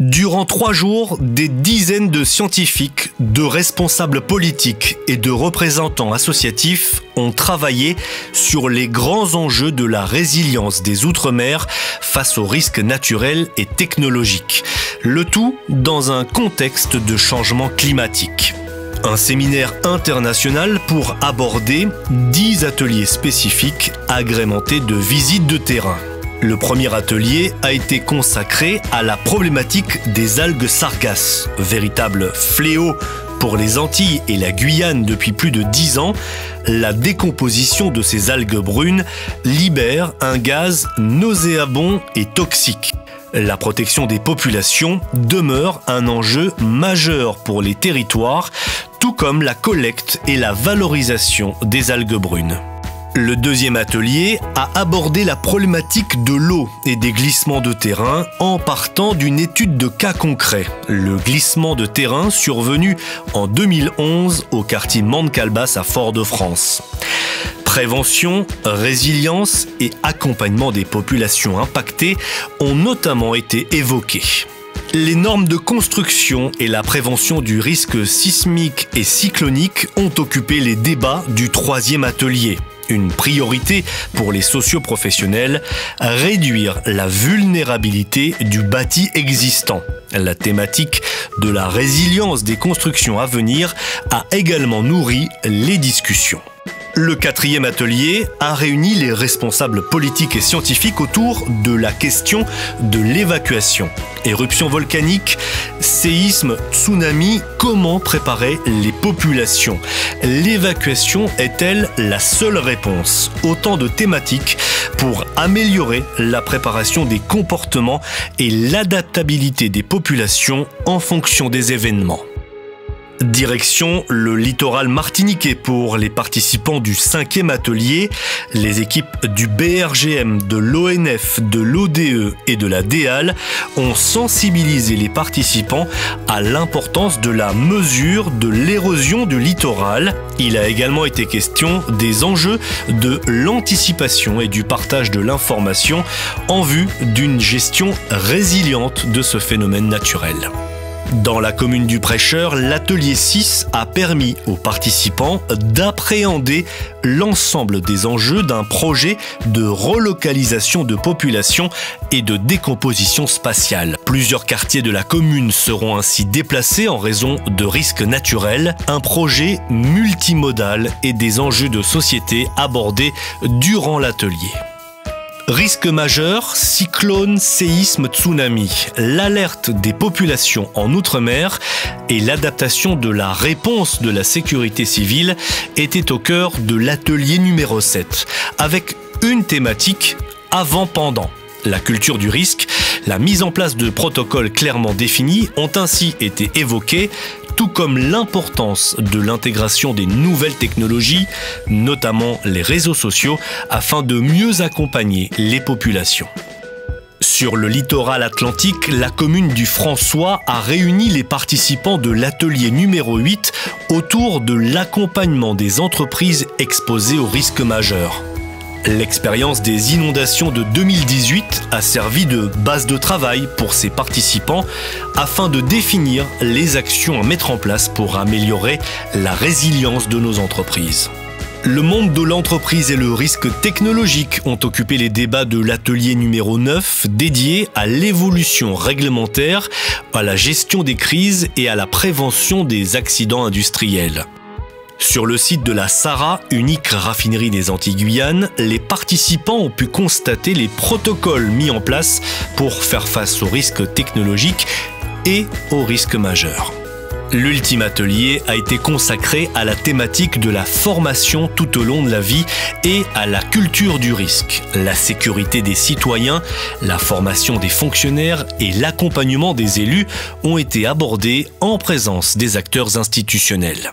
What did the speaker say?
Durant 3 jours, des dizaines de scientifiques, de responsables politiques et de représentants associatifs ont travaillé sur les grands enjeux de la résilience des Outre-mer face aux risques naturels et technologiques. Le tout dans un contexte de changement climatique. Un séminaire international pour aborder 10 ateliers spécifiques agrémentés de visites de terrain. Le premier atelier a été consacré à la problématique des algues sargasses, véritable fléau pour les Antilles et la Guyane depuis plus de 10 ans. La décomposition de ces algues brunes libère un gaz nauséabond et toxique. La protection des populations demeure un enjeu majeur pour les territoires, tout comme la collecte et la valorisation des algues brunes. Le deuxième atelier a abordé la problématique de l'eau et des glissements de terrain en partant d'une étude de cas concret. Le glissement de terrain survenu en 2011 au quartier Mande-Calebasse à Fort-de-France. Prévention, résilience et accompagnement des populations impactées ont notamment été évoqués. Les normes de construction et la prévention du risque sismique et cyclonique ont occupé les débats du troisième atelier. Une priorité pour les socioprofessionnels, réduire la vulnérabilité du bâti existant. La thématique de la résilience des constructions à venir a également nourri les discussions. Le quatrième atelier a réuni les responsables politiques et scientifiques autour de la question de l'évacuation. Éruption volcanique, séisme, tsunami, comment préparer les populations? L'évacuation est-elle la seule réponse? Autant de thématiques pour améliorer la préparation des comportements et l'adaptabilité des populations en fonction des événements. Direction le littoral martiniquais pour les participants du 5e atelier. Les équipes du BRGM, de l'ONF, de l'ODE et de la DEAL ont sensibilisé les participants à l'importance de la mesure de l'érosion du littoral. Il a également été question des enjeux de l'anticipation et du partage de l'information en vue d'une gestion résiliente de ce phénomène naturel. Dans la commune du Prêcheur, l'atelier 6 a permis aux participants d'appréhender l'ensemble des enjeux d'un projet de relocalisation de population et de décomposition spatiale. Plusieurs quartiers de la commune seront ainsi déplacés en raison de risques naturels, un projet multimodal et des enjeux de société abordés durant l'atelier. Risques majeurs, cyclone, séisme, tsunami. L'alerte des populations en Outre-mer et l'adaptation de la réponse de la sécurité civile étaient au cœur de l'atelier numéro 7, avec une thématique avant-pendant. La culture du risque, la mise en place de protocoles clairement définis ont ainsi été évoqués, tout comme l'importance de l'intégration des nouvelles technologies, notamment les réseaux sociaux, afin de mieux accompagner les populations. Sur le littoral atlantique, la commune du François a réuni les participants de l'atelier numéro 8 autour de l'accompagnement des entreprises exposées aux risques majeurs. L'expérience des inondations de 2018 a servi de base de travail pour ces participants afin de définir les actions à mettre en place pour améliorer la résilience de nos entreprises. Le monde de l'entreprise et le risque technologique ont occupé les débats de l'atelier numéro 9 dédié à l'évolution réglementaire, à la gestion des crises et à la prévention des accidents industriels. Sur le site de la SARA, unique raffinerie des Antilles-Guyane, les participants ont pu constater les protocoles mis en place pour faire face aux risques technologiques et aux risques majeurs. L'ultime atelier a été consacré à la thématique de la formation tout au long de la vie et à la culture du risque. La sécurité des citoyens, la formation des fonctionnaires et l'accompagnement des élus ont été abordés en présence des acteurs institutionnels.